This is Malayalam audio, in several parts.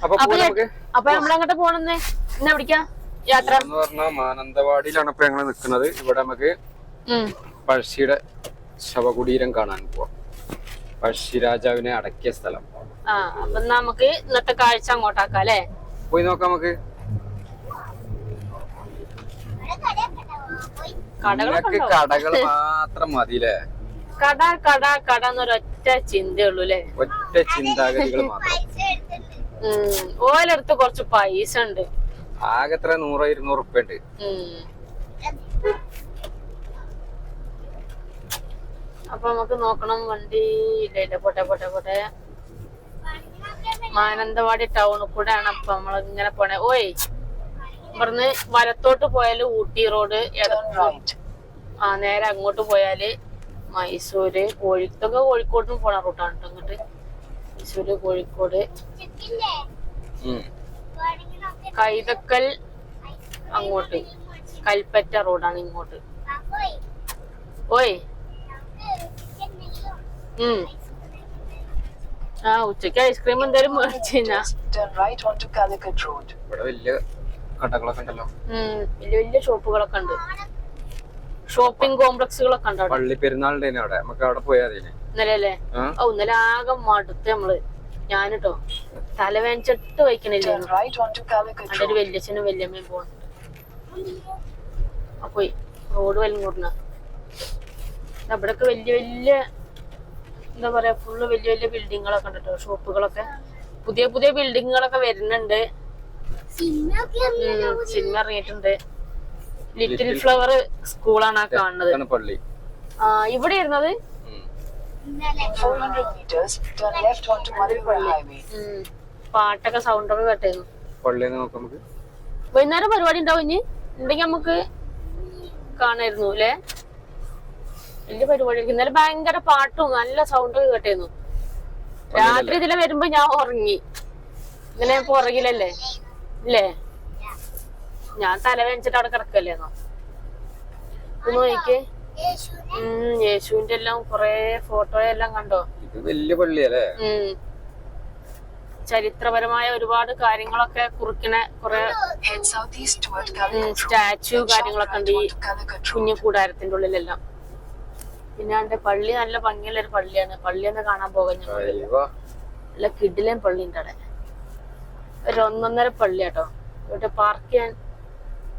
അപ്പൊ നമ്മളങ്ങോട്ട് പോണെന്ന് എന്നാ പിടിക്കാ യാത്ര എന്ന് പറഞ്ഞാൽ മാനന്തവാടിയിലാണ് ഇപ്പൊ ഞങ്ങള് നിക്കുന്നത്. ഇവിടെ നമുക്ക് പഴശ്ശിയുടെ ശവകുടീരം കാണാൻ പോവാം. പഴശ്ശിരാജാവിനെ അടക്കിയ സ്ഥലം. അപ്പൊ നമുക്ക് ഇന്നത്തെ കാഴ്ച അങ്ങോട്ടാക്കാം അല്ലേ? പോയി നോക്കാം നമുക്ക്. കടകൾ മാത്രം മതിയില്ലേ? കട കട കട എന്നൊരൊറ്റ ചിന്തയുള്ളൂ അല്ലേ? ഒറ്റ ചിന്താഗതികൾ മാത്രം. ഓലടുത്ത് കുറച്ച് പൈസ ഉണ്ട്. ആകെ എത്ര 100-200 ഉറുപ്പ്യ ഉണ്ട്. അപ്പൊ നമുക്ക് നോക്കണം. വണ്ടി ഇല്ല. പോട്ടെ മാനന്തവാടി ടൗണിൽ കൂടെ ആണ് അപ്പൊ നമ്മൾ ഇങ്ങനെ പോണേ. ഓയ് ഇവിടുന്ന് വലത്തോട്ട് പോയാല് ഊട്ടി റോഡ്, നേരെ അങ്ങോട്ട് പോയാല് മൈസൂര്, കോഴിക്കോടിനും പോണ റൂട്ടാണ് കേട്ടോ. അങ്ങോട്ട് മൈസൂര്, കോഴിക്കോട്, കൈതക്കൽ, അങ്ങോട്ട് കൽപ്പറ്റ റോഡാണ് ഇങ്ങോട്ട്. ഓയ് ഉച്ചക്ക് ഐസ്ക്രീം എന്തായാലും മേടിച്ചു. വലിയ ഷോപ്പുകളൊക്കെ ഉണ്ട്, ഷോപ്പിംഗ് കോംപ്ലക്സുകളൊക്കെ ഉണ്ട്. പള്ളി പെരുന്നാളിന്റെ അവിടെ നമുക്ക് അവിടെ പോയാൽ ഇന്നലെ ഇന്നലെ ആകെ മടുത്ത് നമ്മള്. ഞാനിട്ടോ തലവേനച്ചിട്ട് വയ്ക്കണില്ല. അവിടെ ഒരു വല്യച്ഛനും വല്യമ്മയും പോകുന്നുണ്ട്. അപ്പൊ റോഡ് വലിഞ്ഞൂടണ അവിടൊക്കെ വലിയ എന്താ പറയാ, ഫുള്ള് വലിയ ബിൽഡിങ്ങുകളൊക്കെ ഉണ്ട് കേട്ടോ. ഷോപ്പുകളൊക്കെ പുതിയ ബിൽഡിങ്ങുകളൊക്കെ വരുന്നുണ്ട്. സിനിമ ഇറങ്ങിയിട്ടുണ്ട്. ലിറ്റിൽ ഫ്ലവർ സ്കൂളാണ് ആ കാണുന്നത്. ഇവിടെ ഇരുന്നത് പാട്ടൊക്കെ സൗണ്ടൊക്കെ കേട്ടായിരുന്നു. വൈകുന്നേരം പരിപാടി ഉണ്ടാവും ഇനി ഉണ്ടെങ്കിൽ നമുക്ക് കാണായിരുന്നു അല്ലേ? വലിയ പരിപാടി. ഇന്നലെ ഭയങ്കര പാട്ടും നല്ല സൗണ്ടൊക്കെ കേട്ടായിരുന്നു. രാത്രി ഇതിലെ വരുമ്പോ ഞാൻ ഉറങ്ങി. ഇങ്ങനെ പുറകിലല്ലേ ഇല്ലേ? ഞാൻ തലവേനിച്ചിട്ട് അവിടെ കിടക്കല്ലേന്നോ. നോക്കിക്കേ, യേശുവിന്റെ എല്ലാം കൊറേ ഫോട്ടോ എല്ലാം കണ്ടോ? വലിയ പള്ളിയല്ലേ? ചരിത്രപരമായ ഒരുപാട് കാര്യങ്ങളൊക്കെ കുറിക്കണ കൊറേ സ്റ്റാച്ചു കാര്യങ്ങളൊക്കെ ഉണ്ട് ഈ കുഞ്ഞു കൂടാരത്തിന്റെ ഉള്ളിലെല്ലാം. പിന്നെ പള്ളി നല്ല ഭംഗിയുള്ള ഒരു പള്ളിയാണ്. പള്ളിയൊന്ന് കാണാൻ പോകാൻ നല്ല കിടിലൻ പള്ളി ഉണ്ട് അവിടെ. ഒരു 1.5 പള്ളിയാട്ടോ. ഇവിടെ പാർക്ക് ചെയ്യാൻ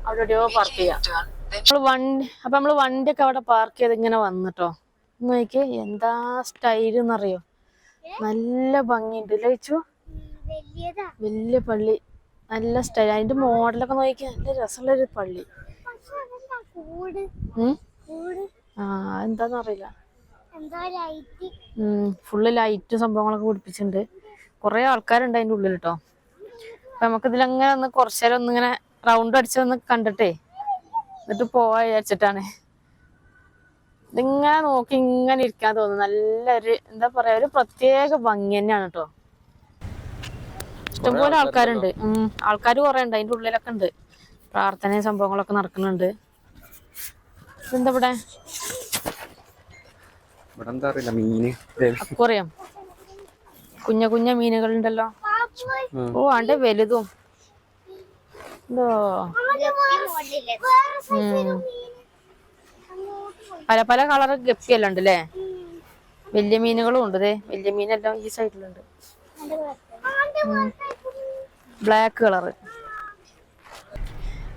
അവിടെ എവിടെയോ പാർക്ക് ചെയ്യാം. അപ്പൊ നമ്മള് വണ്ടിയൊക്കെ അവിടെ പാർക്ക് ചെയ്ത് ഇങ്ങനെ വന്നിട്ടോ. നോക്കിയേ എന്താ സ്റ്റൈല് എന്നറിയോ? നല്ല ഭംഗിയുണ്ട് ലയിച്ചു. വലിയ പള്ളി, നല്ല സ്റ്റൈൽ. അതിന്റെ മോഡലൊക്കെ നോക്കിയാ നല്ല രസമുള്ളൊരു പള്ളി. എന്താന്നറിയില്ല, ഫുള്ള് ലൈറ്റ് സംഭവങ്ങളൊക്കെ പിടിപ്പിച്ചിട്ടുണ്ട്. കൊറേ ആൾക്കാരുണ്ട് അതിന്റെ ഉള്ളിൽ കേട്ടോ. അപ്പൊ നമുക്ക് ഇതിലങ്ങനെ ഒന്ന് കുറച്ചേരം ഒന്നിങ്ങനെ റൗണ്ട് അടിച്ചൊന്ന് കണ്ടിട്ടേ എന്നിട്ട് പോവാ വിചാരിച്ചിട്ടാണ്. ഇതിങ്ങനെ നോക്കി ഇങ്ങനെ ഇരിക്കാൻ തോന്നുന്നു. നല്ലൊരു എന്താ പറയാ, ഒരു പ്രത്യേക ഭംഗി തന്നെയാണ് കേട്ടോ. ഇഷ്ടംപോലെ ആൾക്കാരുണ്ട്. ആൾക്കാർ കുറെ ഉണ്ട് അതിന്റെ ഉള്ളിലൊക്കെ ഉണ്ട്. പ്രാർത്ഥനയും സംഭവങ്ങളൊക്കെ നടക്കുന്നുണ്ട്. എന്താ ഇവിടെ അക്വേറിയം, കുഞ്ഞ മീനുകളുണ്ടല്ലോ. ഓ ആണ്ട് വലുതും പല കളർ ഗപ്പിയെല്ലാം ഉണ്ട് അല്ലേ? വലിയ മീനുകളും ഉണ്ട്. വലിയ മീനെല്ലാം ഈ സൈഡിലുണ്ട്. Black colour.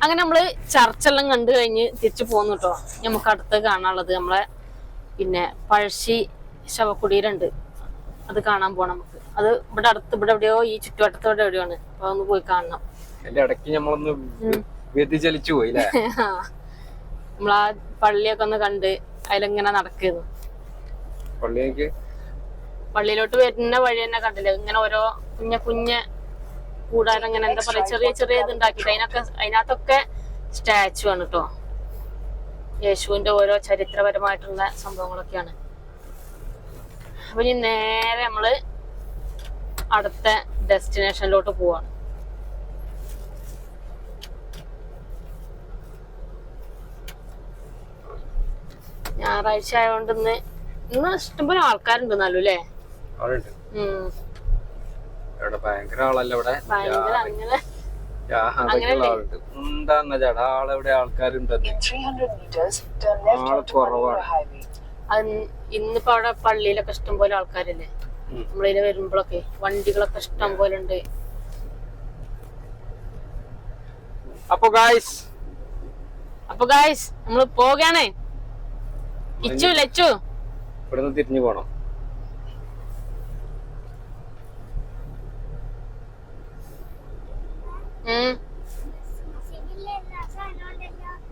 അങ്ങനെ നമ്മള് ചർച്ചെല്ലാം കണ്ടു കഴിഞ്ഞ് തിരിച്ചു പോന്നു കേട്ടോ. നമുക്ക് അടുത്ത് കാണാനുള്ളത് നമ്മളെ പിന്നെ പഴശ്ശി ശവകുടീരണ്ട്. അത് കാണാൻ പോണം നമുക്ക്. അത് ഇവിടെ എവിടെയോ ഈ ചുറ്റുവട്ടത്തോടെ എവിടെയാണ്. അപ്പൊ ഒന്ന് പോയി കാണണം. നമ്മളാ പള്ളിയൊക്കെ ഒന്ന് കണ്ട് അതിലിങ്ങനെ നടക്കുന്നു. പള്ളിയിലോട്ട് വരുന്ന വഴി തന്നെ കണ്ടില്ലേ, ഇങ്ങനെ ഓരോ കുഞ്ഞ കൂടാരം, ഇങ്ങനെ എന്താ പറയാ, ചെറിയ ഇത് ഉണ്ടാക്കിട്ട് അതിനകത്തൊക്കെ സ്റ്റാച്ചു ആണ് കേട്ടോ. യേശുവിന്റെ ഓരോ ചരിത്രപരമായിട്ടുള്ള സംഭവങ്ങളൊക്കെയാണ്. അപ്പൊ ഇനി നേരെ നമ്മള് അടുത്ത ഡെസ്റ്റിനേഷനിലോട്ട് പോവാണ്. ഞായറാഴ്ച ആയതുകൊണ്ട് ഇന്ന് ഇഷ്ടംപോലെ ആൾക്കാരുണ്ട് എന്നാലും അല്ലേ? ഇവിടെ ഭയങ്കര ആളല്ല ഇവിടെ ഭയങ്കര അങ്ങനെ ആളുണ്ട്. എന്താന്ന ചേട്ടാ ആളെവിടെ ആൾക്കാരുണ്ടെന്ന് ആള് കുറവാണ്. ഇന്നിപ്പോ അവിടെ പള്ളിയിലൊക്കെ ഇഷ്ടം പോലെ ആൾക്കാരല്ലേ, നമ്മളിതിൽ വരുമ്പോഴൊക്കെ വണ്ടികളൊക്കെ ഇഷ്ടം പോലെ ഉണ്ട്. അപ്പൊ ഗായ്സ് നമ്മള് പോകാണേ. ഇച്ചു ലച്ചു ഇവിടുന്ന് തിരിഞ്ഞു പോണം.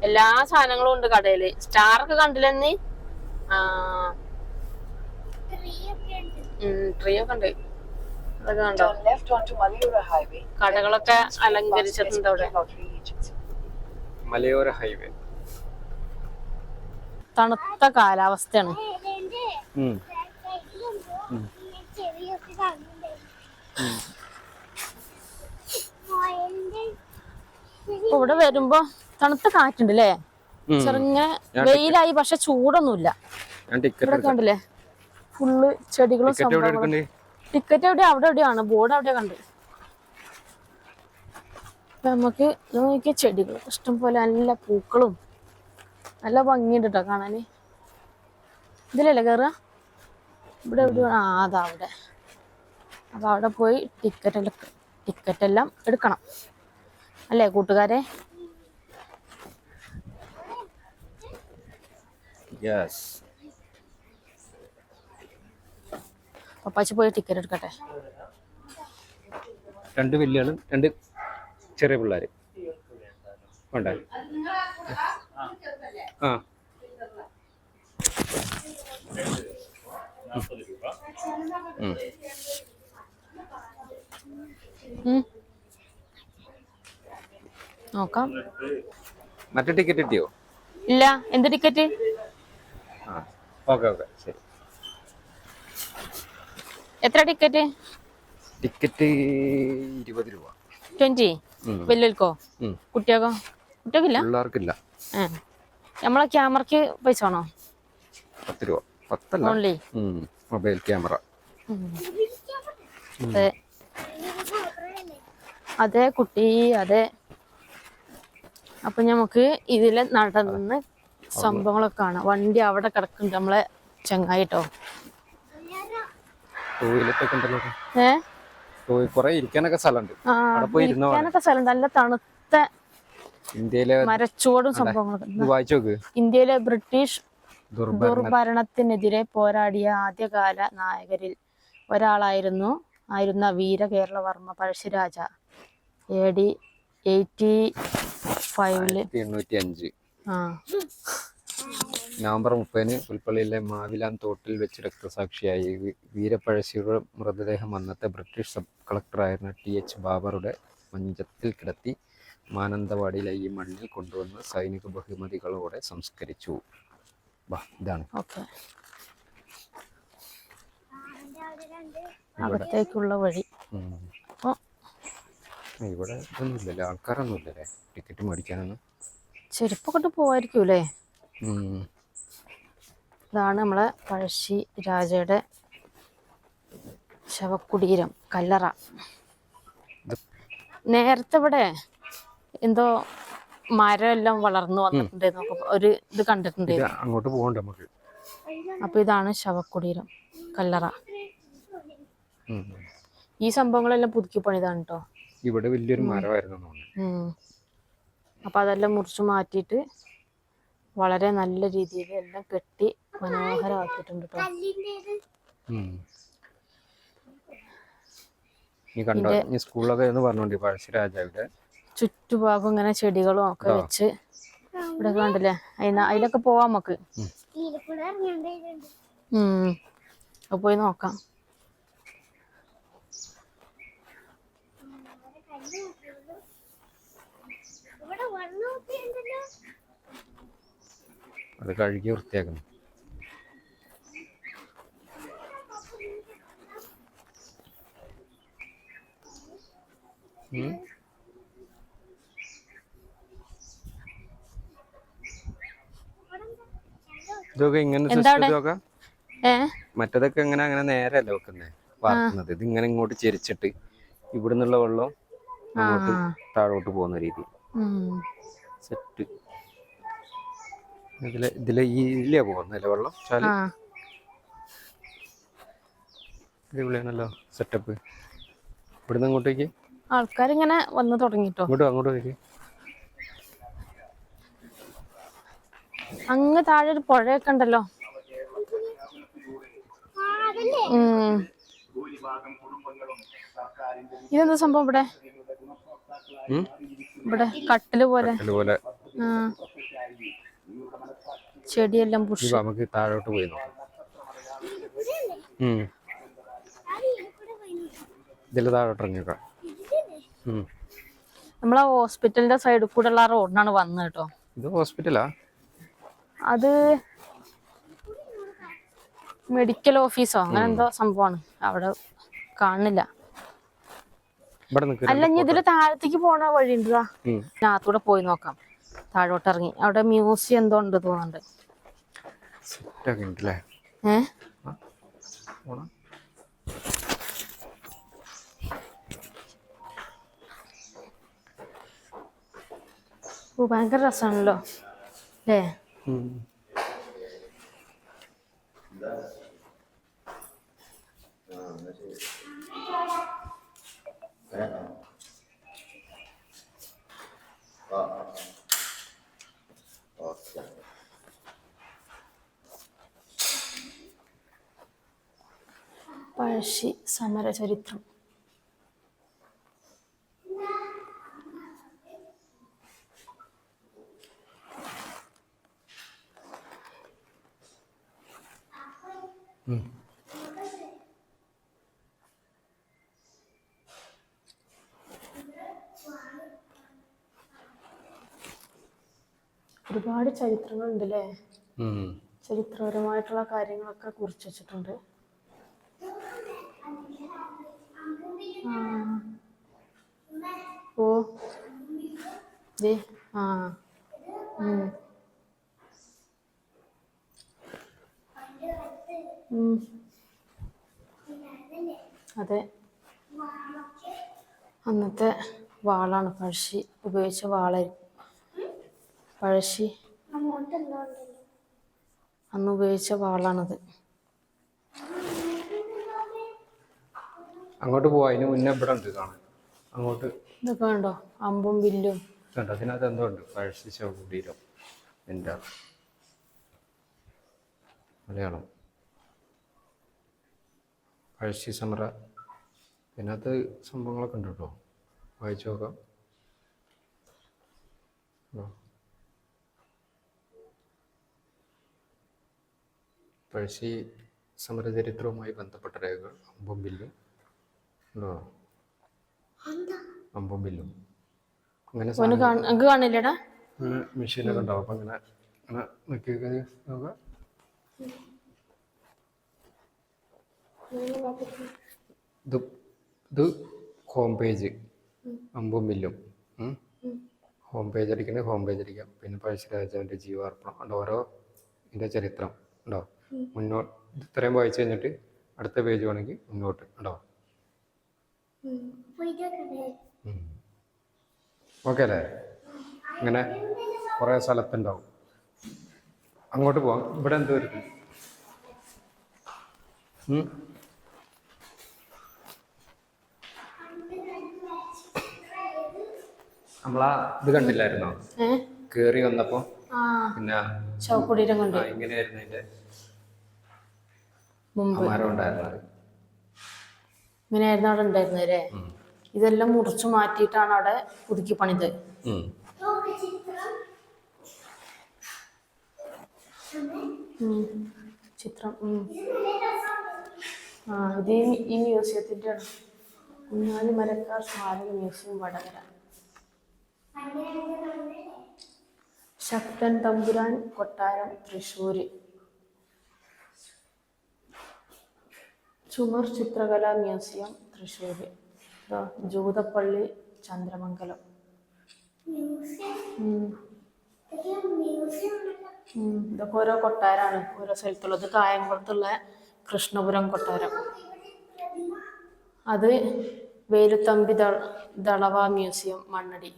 എല്ലാ സാധനങ്ങളും ഉണ്ട് കടയില്. സ്റ്റാർ ഒക്കെ കണ്ടില്ലെന്ന്. ട്രീ ഒക്കെ ഉണ്ട്. അതൊക്കെ കണ്ടോ? കടകളൊക്കെ അലങ്കരിച്ചിട്ടുണ്ട് അവിടെ. മലയോര ഹൈവേ. തണുത്ത കാലാവസ്ഥയാണ്. ഇവിടെ വരുമ്പോ തണുത്ത കാറ്റുണ്ട് അല്ലേ? ചെറുങ്ങനെ വെയിലായി, പക്ഷെ ചൂടൊന്നുമില്ല. ഇവിടെ കണ്ടില്ലേ ഫുള്ള് ചെടികളും സംഭവങ്ങളും. ടിക്കറ്റ് എവിടെയാ? അവിടെ എവിടെയാണ് ബോർഡ്, അവിടെ കണ്ട്. അപ്പൊ നമുക്ക് നോക്കിയ ചെടികളും ഇഷ്ടം പോലെ നല്ല പൂക്കളും നല്ല ഭംഗിയുണ്ട് കേട്ടോ കാണാന്. ഇതിലല്ലേ കേറുക? ഇവിടെ എവിടെയാണ്? അതാ അവിടെ. അപ്പൊ അവിടെ പോയി ടിക്കറ്റ് എല്ലാം എടുക്കണം അല്ലേ കൂട്ടുകാരെ? പപ്പാച്ചി പോയി ടിക്കറ്റ് എടുക്കട്ടെ. 2 വലിയ ആളും 2 ചെറിയ പിള്ളേര് വേണ്ടേ? നോക്കാം. മറ്റേ ടിക്കറ്റ് കിട്ടിയോ? ഇല്ല. എന്ത് ടിക്കറ്റ്? ഓക്കെ ശരി. എത്ര ടിക്കറ്റ്? ടിക്കറ്റ് 20 രൂപ. 20? വലിയവർക്കോ കുട്ടികൾക്കോ? കുട്ടികൾക്കില്ല, പിള്ളേർക്കില്ല. നമ്മളെ ക്യാമറക്ക് പൈസ ആണോ? 10 രൂപ. 10 ഓൺലി മൊബൈൽ ക്യാമറ. അതെ കുട്ടി, അതെ. അപ്പൊ നമുക്ക് ഇതില് നടന്ന് സംഭവങ്ങളൊക്കെ കാണാം. വണ്ടി അവിടെ കിടക്കുന്നുണ്ട് നമ്മളെ ചങ്ങായിട്ടോ. ഇരിക്കാനൊക്കെ സ്ഥലമുണ്ട്. നല്ല തണുത്ത മരച്ചോടും സംഭവങ്ങളൊക്കെ. ഇന്ത്യയിലെ ബ്രിട്ടീഷ് ദുർഭരണത്തിനെതിരെ പോരാടിയ ആദ്യകാല നായകരിൽ ഒരാളായിരുന്ന വീര കേരളവർമ്മ പഴശ്ശിരാജ AD 885 നവംബർ 30 പുൽപ്പള്ളിയിലെ മാവിലാൻ തോട്ടിൽ വെച്ച് രക്തസാക്ഷിയായി. വീരപ്പഴശ്ശിയുടെ മൃതദേഹം അന്നത്തെ ബ്രിട്ടീഷ് സബ് കളക്ടറായിരുന്ന TH ബാബറുടെ മഞ്ചത്തിൽ കിടത്തി മാനന്തവാടിയിലെ ഈ മണ്ണിൽ കൊണ്ടുവന്ന് സൈനിക ബഹുമതികളോടെ സംസ്കരിച്ചു. ഇതാണ് അകത്തേക്കുള്ള വഴി. ഇവിടെ ഒന്നുമില്ലല്ലേ, ആൾക്കാരൊന്നുമില്ലല്ലേ ടിക്കറ്റ് മേടിക്കാനൊന്നും? ചെരുപ്പൊക്കെ പോവായിരിക്കൂലേ? ഇതാണ് നമ്മളെ പഴശ്ശി രാജയുടെ ശവകുടീരം, കല്ലറ. നേരത്തെ ഇവിടെ എന്തോ മരം എല്ലാം വളർന്നു വന്നിട്ടുണ്ട്, ഒരു ഇത് കണ്ടിട്ടുണ്ട്. അങ്ങോട്ട് പോകണ്ട നമുക്ക്. അപ്പൊ ഇതാണ് ശവകുടീരം, കല്ലറ. ഈ സംഭവങ്ങളെല്ലാം പുതുക്കി പണിതാണ് കേട്ടോ. ഇവിടെ വലിയൊരു മരമായിരുന്നു. അപ്പൊ അതെല്ലാം മുറിച്ചു മാറ്റിയിട്ട് വളരെ നല്ല രീതിയിൽ എല്ലാം കെട്ടി മനോഹരമാക്കിയിട്ടുണ്ട് കേട്ടോ. സ്കൂളൊക്കെ പറഞ്ഞോണ്ട് പഴശ്ശിരാജാവിന്റെ ചുറ്റുഭാഗം ഇങ്ങനെ ചെടികളും ഒക്കെ വെച്ച് ഇവിടെ കണ്ടില്ലേ, അതിലൊക്കെ പോവാം നമുക്ക്. പോയി നോക്കാം. അത് കഴുകി വൃത്തിയാക്കണം. ഇതൊക്കെ ഇങ്ങനെ മറ്റേതൊക്കെ ഇങ്ങനെ അങ്ങനെ നേരല്ല വെക്കുന്നേ, വാർക്കുന്നത്. ഇത് ഇങ്ങനെ ഇങ്ങോട്ട് ചെരിച്ചിട്ട് ഇവിടെ നിന്നുള്ള വെള്ളം അങ്ങോട്ട് താഴോട്ട് പോകുന്ന രീതി സെറ്റ്. ഇതിലെ ഇതിലേ പോകുന്നല്ലേ വെള്ളം ചാല്. ഇവിടെയാണല്ലോ സെറ്റപ്പ്. ഇവിടുന്ന് അങ്ങോട്ടേക്ക് ആൾക്കാരിങ്ങനെ വന്ന് തുടങ്ങിട്ടോ. അങ്ങോട്ടേക്ക് അങ്ങ് താഴെ ഒരു പുഴയൊക്കെ ഉണ്ടല്ലോ. ഇതെന്താ സംഭവം ഇവിടെ? ഇവിടെ കട്ടില് പോലെ ചെടിയെല്ലാം പുഷ്. നമുക്ക് താഴോട്ട് പോയി നോക്കാം. ഇതിൽ താഴോട്ട് ഇറങ്ങിയേക്കാം. നമ്മളെ ഹോസ്പിറ്റലിന്റെ സൈഡിൽ കൂടെ ഉള്ള റോഡിനാണ് വന്നത് കേട്ടോ. ഇത് ഹോസ്പിറ്റലാ? അത് മെഡിക്കൽ ഓഫീസോ അങ്ങനെ എന്തോ സംഭവമാണ്. അവിടെ കാണുന്നില്ല. അല്ല ഇനി ഇതില് താഴത്തേക്ക് പോണ വഴി ഉണ്ടാ, അതിനകത്തൂടെ പോയി നോക്കാം. താഴോട്ട് ഇറങ്ങി അവിടെ മ്യൂസിയം എന്തോ ഉണ്ട് തോന്നുന്നുണ്ട്. ഭയങ്കര രസമാണല്ലോ അല്ലേ? പഴശ്ശി സമര ചരിത്രം. ഒരുപാട് ചരിത്രങ്ങൾ ഉണ്ടല്ലേ? ചരിത്രപരമായിട്ടുള്ള കാര്യങ്ങളൊക്കെ കുറിച്ച് വെച്ചിട്ടുണ്ട്. ഓ അതെ, അന്നത്തെ വാളാണ്. പഴശ്ശി ഉപയോഗിച്ച വാളായിരിക്കും. പഴശ്ശി അന്ന് ഉപയോഗിച്ച വാളാണത്. അങ്ങോട്ട് പോവാ. അതിന് മുന്നേ ഇവിടെ ഉണ്ട് കാണാൻ. അങ്ങോട്ട് ഇതൊക്കെ ഉണ്ടോ? അമ്പും വില്ലും കണ്ടോ? അതിനകത്ത് എന്തോ ഉണ്ട്. പഴശ്ശി ശവകുടീരം. എൻ്റെ മലയാളം പഴശ്ശി സമര. ഇതിനകത്ത് സംഭവങ്ങളൊക്കെ ഉണ്ട് കേട്ടോ. വായിച്ചു നോക്കാം. പഴശ്ശി സമരചരിത്രവുമായി ബന്ധപ്പെട്ട രേഖകൾ. അമ്പും വില്ലും ഉണ്ടോ? അമ്പും വില്ലും അങ്ങനെ കാണില്ലടാ. മെഷീനൊക്കെ ഉണ്ടാവും. അപ്പം അങ്ങനെ അങ്ങനെ നോക്കിയൊക്കെ നോക്കാം. ഇത് ഹോം പേജ്. അമ്പും വില്ലും ഹോം പേജ് അടിക്കണേ ഹോം പേജ് അടിക്കാം. പിന്നെ പഴശ്ശി രാജാവിൻ്റെ ജീവാർപ്പണം ഉണ്ടോ? ഓരോ ഇതിൻ്റെ ചരിത്രം ഉണ്ടോ? മുന്നോട്ട് ഇത്രയും വായിച്ചു കഴിഞ്ഞിട്ട് അടുത്ത പേജ് വേണമെങ്കിൽ മുന്നോട്ട് ഉണ്ടോ? ഓക്കെ അല്ലേ? ഇങ്ങനെ കുറേ സ്ഥലത്തുണ്ടാവും. അങ്ങോട്ട് പോവാം. ഇവിടെ എന്ത് വരും? നമ്മളാ ഇത് കണ്ടില്ലായിരുന്നോ? കേറി വന്നപ്പോ പിന്നെ ശവകുടീരം കണ്ടു. ഇങ്ങനെയായിരുന്നു അതിന്റെ മരം ഉണ്ടായിരുന്നത്. ഇങ്ങനെയായിരുന്നു അവിടെ ഉണ്ടായിരുന്നല്ലേ? ഇതെല്ലാം മുറിച്ചു മാറ്റിയിട്ടാണ് അവിടെ പുതുക്കി പണിത്. ചിത്രം ഇത് ഈ മ്യൂസിയത്തിന്റെ ആണ്. കുഞ്ഞാലി മരക്കാർ സ്മാരക മ്യൂസിയം, വടകര. ശക്തൻ തമ്പുരാൻ കൊട്ടാരം, തൃശ്ശൂര്. ചുമർ ചിത്രകലാ മ്യൂസിയം, തൃശ്ശൂര്. ജൂതപ്പള്ളി, ചന്ദ്രമംഗലം. ഇതൊക്കെ ഓരോ കൊട്ടാരാണ് ഓരോ സ്ഥലത്തുള്ളത്. കായംകുളത്തുള്ള കൃഷ്ണപുരം കൊട്ടാരം. അത് വേലുത്തമ്പി ദളവ മ്യൂസിയം മണ്ണടി.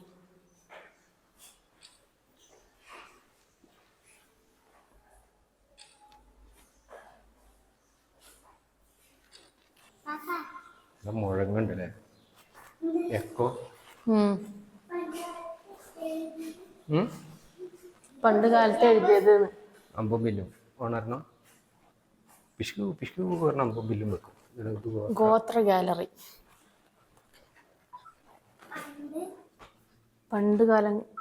മുഴങ്ങുണ്ടല്ലേ എക്കോ. പണ്ട് കാലത്ത് എഴുതിയത് അമ്പും ബില്ലും ഓണർന്നോ പിഷ്കു പിഷ്കു പറഞ്ഞ അമ്പും ബില്ലും വെക്കും. ഗോത്ര ഗാലറി. പണ്ട്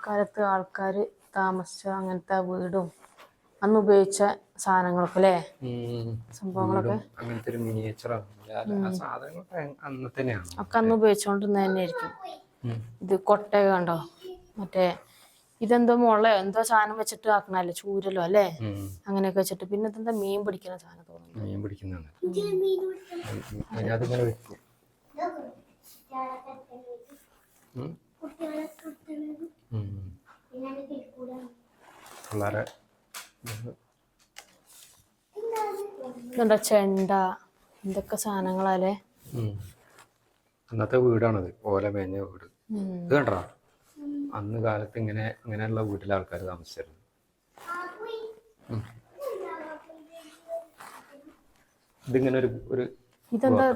കാലത്ത് ആൾക്കാർ താമസിച്ച അങ്ങനത്തെ വീടും അന്ന് ഉപയോഗിച്ച സാധനങ്ങളൊക്കെ അല്ലേ, സംഭവങ്ങളൊക്കെ അങ്ങനത്തെ ഒരു മിനിയേച്ചറാണ്. സാധനങ്ങളൊക്കെ അന്ന് തന്നെയാണ് ഒക്കെ അന്ന് ഉപയോഗിച്ചോണ്ടിരുന്ന തന്നെ ആയിരിക്കും. ഇത് കൊട്ടയൊക്കെ കണ്ടോ, മറ്റേ ഇതെന്തോ മുളയോ എന്തോ സാധനം വെച്ചിട്ട് ആക്കണല്ലേ, ചൂരലോ അല്ലേ, അങ്ങനെയൊക്കെ വെച്ചിട്ട്. പിന്നെ ഇതെന്താ മീൻ പിടിക്കുന്ന സാധനം തോന്നുന്നു. മീൻ പിടിക്കുന്നതാണ്. അതിങ്ങനെ വെക്കും. പിള്ളേരെ ഇതുണ്ടോ ചെണ്ട, എന്തൊക്കെ സാധനങ്ങളല്ലേ. അന്നത്തെ വീടാണത്, ഓല മേഞ്ഞ വീട്. ഇത് കണ്ടാ അന്ന് കാലത്ത് ഇങ്ങനെയുള്ള വീട്ടിലെ ആൾക്കാർ താമസിച്ചിരുന്നു. ഇതിങ്ങനെ ഒരു ഇതെന്താ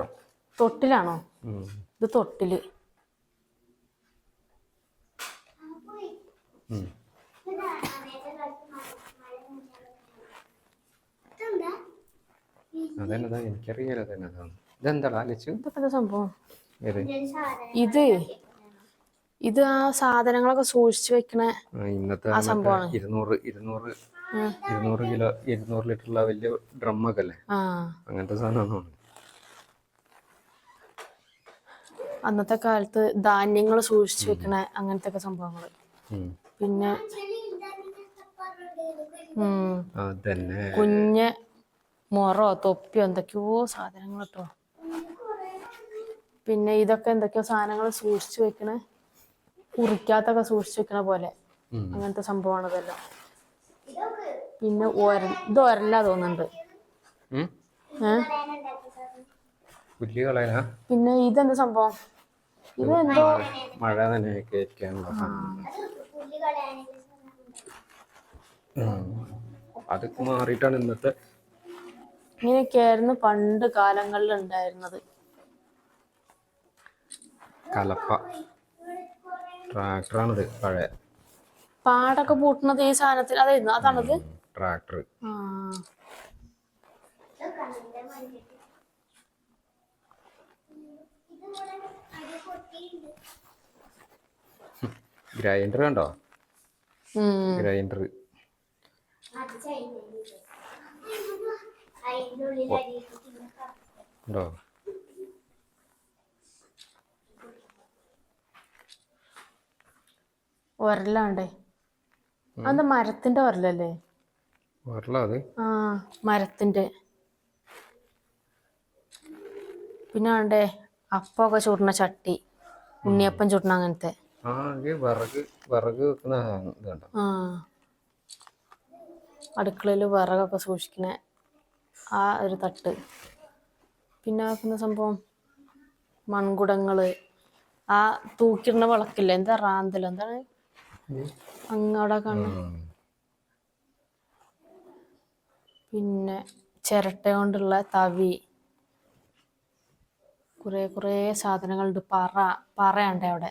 തൊട്ടിലാണോ? ഇത് തൊട്ടില്. അതെന്നതാ എനിക്കറിയാലോ തന്നെ. ഇതെന്താ ആലോചിച്ചു ഇതൊക്കെ സംഭവം. ഇത് ആ സാധനങ്ങളൊക്കെ സൂക്ഷിച്ചു വെക്കണ ഇന്നത്തെ ആ സംഭവമാണ്. 200 ലിറ്ററുള്ള വലിയ ഡ്രമ്മൊക്കെ അല്ലേ, അങ്ങനത്തെ സാധനമാണ്. അന്നത്തെ കാലത്ത് ധാന്യങ്ങൾ സൂക്ഷിച്ചു വെക്കണ അങ്ങനത്തെ ഒക്കെ സംഭവങ്ങൾ. പിന്നെ കുഞ്ഞ് മൊറോ തൊപ്പിയോ എന്തൊക്കെയോ സാധനങ്ങൾ കേട്ടോ. പിന്നെ ഇതൊക്കെ എന്തൊക്കെയോ സാധനങ്ങൾ സൂക്ഷിച്ചു വെക്കണ, കുറിക്കാത്തൊക്കെ സൂക്ഷിച്ചു വെക്കണ പോലെ അങ്ങനത്തെ സംഭവമാണ് ഇതെല്ലാം. പിന്നെ ഇത് ഒരല്ല തോന്നുന്നുണ്ട്. പിന്നെ ഇതെന്താ സംഭവം? ഇതെന്തോ മഴ തന്നെ അതൊക്കെ മാറിയിട്ടാണ് ഇന്നത്തെ. ഇങ്ങനെയൊക്കെയായിരുന്നു പണ്ട് കാലങ്ങളിൽ ഉണ്ടായിരുന്നത്. കലപ്പ ട്രാക്ടറാണിത്, പഴയ പാടൊക്കെ പൂട്ടുന്നത് ഈ സാധനത്തിൽ. അതാണിത് ട്രാക്ടർ. ഗ്രൈൻഡർ കണ്ടോ, ഗ്രൈൻഡർ ഉണ്ടോ. ഒരലാണ്ടേ, അത് മരത്തിന്റെ ഒരലല്ലേ? ഒരലത് മരത്തിന്റെ. പിന്നെ ആണ്ടേ അപ്പൊക്കെ ചൂടണ ചട്ടി, ഉണ്ണിയപ്പം ചൂടണ അങ്ങനത്തെ. വിറക് വെക്കുന്ന അടുക്കളയിൽ വിറകൊക്കെ സൂക്ഷിക്കണ ആ ഒരു തട്ട്. പിന്നെ വെക്കുന്ന സംഭവം മൺകുടങ്ങള്, ആ തൂക്കിടുന്ന വിളക്കില്ലേ, എന്താ റാന്തലോ എന്താണ് അങ്ങവിടെ കാണുന്നത്. പിന്നെ ചിരട്ട കൊണ്ടുള്ള തവി, കുറേ സാധനങ്ങളുണ്ട്. പറയണ്ടേ അവിടെ.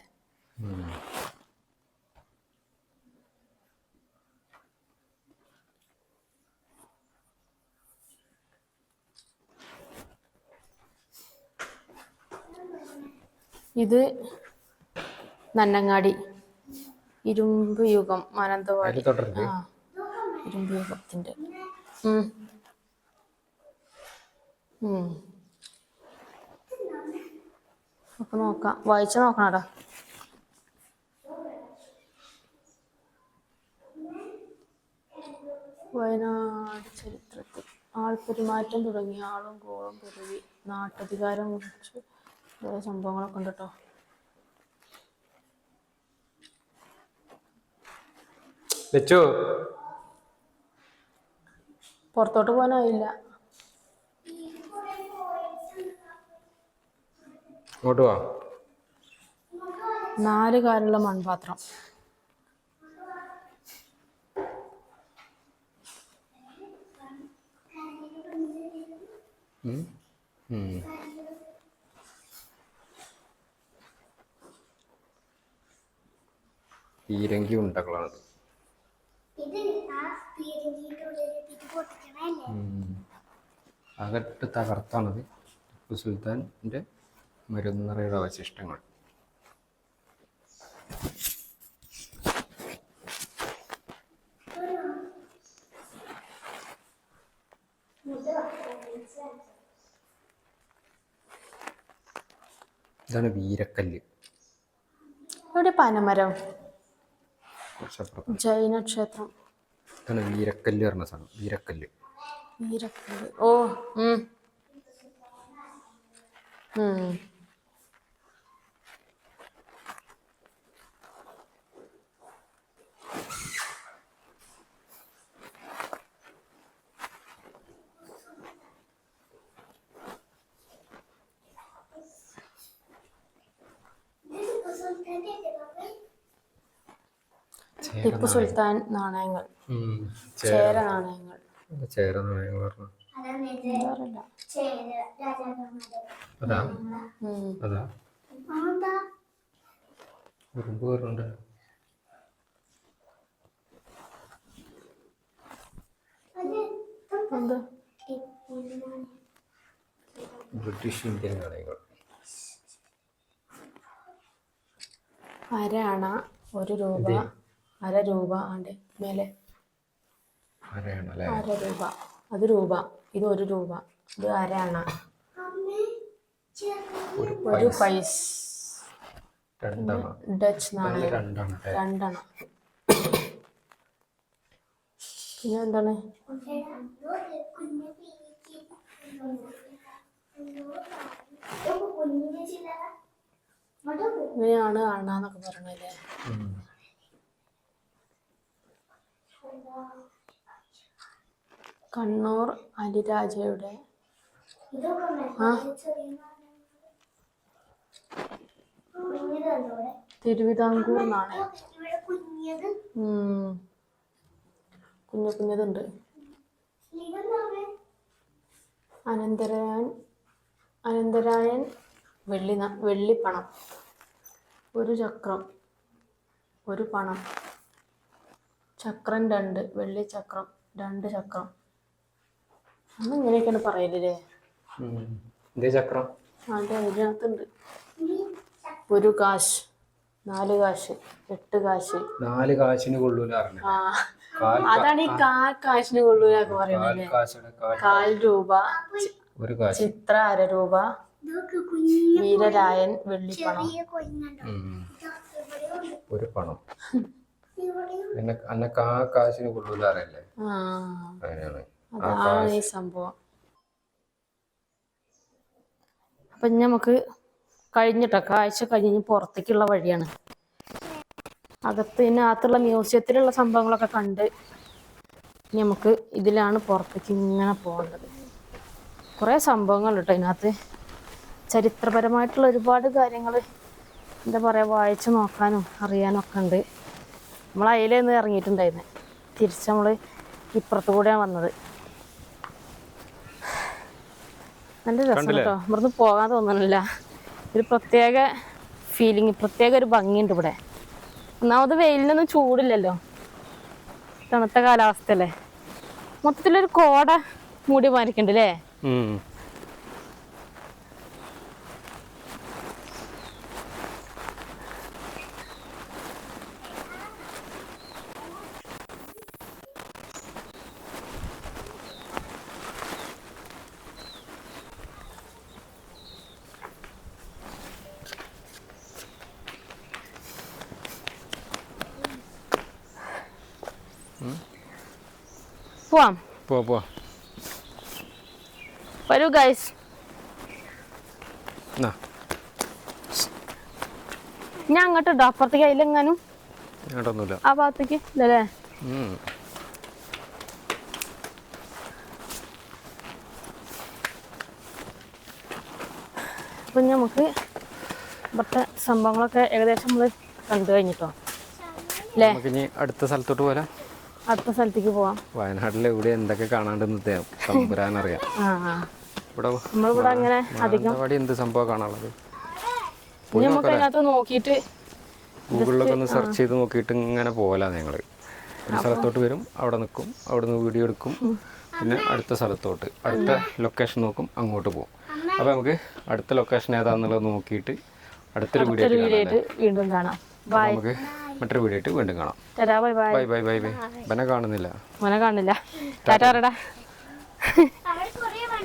ഇത് നന്നങ്ങാടി ഇരുമ്പ് യുഗം മാനന്തവാടി. ഇരുമ്പ് യുഗത്തിന്റെ അപ്പൊ നോക്കാം, വായിച്ചു നോക്കണടാ. വയനാട് ചരിത്രത്തിൽ ആൾപ്പെരുമാറ്റം തുടങ്ങി ആളും കോളും പെരുകി നാട്ടധികാരം കുറിച്ച് സംഭവങ്ങളൊക്കെ ഉണ്ട് കേട്ടോ. പുറത്തോട്ട് പോകാനായില്ല. ഇങ്ങോട്ട് വാ. 4 കാലുള്ള മൺപാത്രം. പീരങ്കി ഉണ്ടകളാണ്. അകട്ട് തകർത്താണത് ടിപ്പു സുൽത്താൻ്റെ മരുന്നറയുടെ അവശിഷ്ടങ്ങൾ. ഇതാണ് വീരക്കല്ല്. ഇവിടെ പനമരം, കുറച്ചപ്പുറത്ത്. ജൈന ക്ഷേത്രം. ഇതാണ് വീരക്കല്ല് പറഞ്ഞ സാധനം. വീരക്കല്ല്. വീരക്കല്ല്. ഓ ടിപ്പു സുൽത്താൻ നാണയങ്ങൾ, ചേര നാണയങ്ങൾ. ചേര നാണയങ്ങൾ പറഞ്ഞു. അതാ അതാ ഉറുമ്പ് കയറുണ്ട്. ബ്രിട്ടീഷ് ഇന്ത്യൻ നാണയങ്ങൾ. അരണ, 1 രൂപ, അര രൂപ. ആണ്ട് മേലെ അര രൂപ. അത് രൂപ. ഇത് 1 രൂപ. ഇത് അരണ. 1 പൈസ. ഡച്ച് നാണയം 2 പിന്നെ എന്താണ്? ഇങ്ങനെയാണ് അണ്ണാന്നൊക്കെ പറയണല്ലേ. കണ്ണൂർ അലിരാജയുടെ തിരുവിതാംകൂർ നാണയം. കുഞ്ഞതുണ്ട്. അനന്തരായൻ വെള്ളിപ്പണം. 1 ചക്രം, 1 പണം. ചക്രം 2, വെള്ളിച്ചക്രം 2 ചക്രം. അന്ന് ഇങ്ങനെയൊക്കെയാണ് പറയലേ. ചക്രം അതെ, അതിനകത്തുണ്ട്. 1 കാശ്, 4 കാശ്, 8 കാശ്. 4 കാശിന് കൊള്ളൂല. അതാണ് ഈ കാശിന് കൊള്ളൂലൊക്കെ പറയണല്ലേ. 1/4 രൂപ, ചിത്ര 1/2 രൂപ, വീരരായൻ വെള്ളിപ്പണം. 1 പണം. അന്നൊക്കെ ആ കാശിന് കൊള്ളൂല അറിയല്ലേ. അതാണ് ഈ സംഭവം. അപ്പൊ നമുക്ക് കഴിഞ്ഞിട്ടോ, കാഴ്ച കഴിഞ്ഞ് പുറത്തേക്കുള്ള വഴിയാണ്. ഇതിനകത്തുള്ള മ്യൂസിയത്തിലുള്ള സംഭവങ്ങളൊക്കെ കണ്ട് നമുക്ക് ഇതിലാണ് പുറത്തേക്ക് ഇങ്ങനെ പോകേണ്ടത്. കുറേ സംഭവങ്ങൾ കേട്ടോ ഇതിനകത്ത്. ചരിത്രപരമായിട്ടുള്ള ഒരുപാട് കാര്യങ്ങൾ എന്താ പറയുക, വായിച്ചു നോക്കാനും അറിയാനും ഒക്കെ ഉണ്ട്. നമ്മൾ അതിലേന്ന് ഇറങ്ങിയിട്ടുണ്ടായിരുന്നു. തിരിച്ച് നമ്മൾ ഇപ്പുറത്ത് കൂടെയാണ് വന്നത്. നല്ല രസം കേട്ടോ. ഇവിടുന്ന് പോകാൻ തോന്നണില്ല. ഒരു പ്രത്യേക ഫീലിംഗ്, പ്രത്യേക ഒരു ഭംഗിയുണ്ട് ഇവിടെ. ഒന്നാമത് വെയിലിനൊന്നും ചൂടില്ലല്ലോ, തണുത്ത കാലാവസ്ഥയല്ലേ. മൊത്തത്തിലൊരു കോട മൂടി മാറിക്കുന്നുണ്ട് അല്ലേ. പോവാം, വരൂ ഗൈസ്. ഞാൻ അങ്ങോട്ട് ഇട്ടോ, അപ്പുറത്തേക്ക്. അതിലെങ്ങാനും ആ ഭാഗത്തേക്ക് ഇല്ലല്ലേ. അപ്പൊ നമുക്ക് ഇവിടുത്തെ സംഭവങ്ങളൊക്കെ ഏകദേശം നമ്മൾ കണ്ടു കഴിഞ്ഞിട്ടോ അല്ലേ? നമുക്കിനി അടുത്ത സ്ഥലത്തോട്ട് പോരാ. അടുത്ത സ്ഥലത്തേക്ക് പോവാം. വയനാട്ടിൽ എവിടെ എന്തൊക്കെ കാണാണ്ടെന്ന് തമ്പുരാനറിയാം. ഇവിടെ നമ്മളിവിടെ അങ്ങനെ അധികം മാനന്തവാടി എന്ത് സംഭവം കാണാനുള്ളത്? ഇനി നമുക്ക് അതിനകത്ത് നോക്കിയിട്ട് ഗൂഗിളിലൊക്കെ ഒന്ന് സെർച്ച് ചെയ്ത് നോക്കിയിട്ട് ഇങ്ങനെ പോകല. ഞങ്ങൾ ഒരു സ്ഥലത്തോട്ട് വരും, അവിടെ നിൽക്കും, അവിടെ നിന്ന് വീഡിയോ എടുക്കും, പിന്നെ അടുത്ത സ്ഥലത്തോട്ട് അടുത്ത ലൊക്കേഷൻ നോക്കും, അങ്ങോട്ട് പോകും. അപ്പോൾ നമുക്ക് അടുത്ത ലൊക്കേഷൻ ഏതാണെന്നുള്ളത് നോക്കിയിട്ട് അടുത്തൊരു വീഡിയോ വീണ്ടും കാണാം. നമുക്ക് മറ്റൊരു വീഡിയോ ആയിട്ട് വീണ്ടും കാണാം. Bye bye. Bye bye bye bye. ബനെ കാണുന്നില്ല. ടാറ്റ പറയടാ.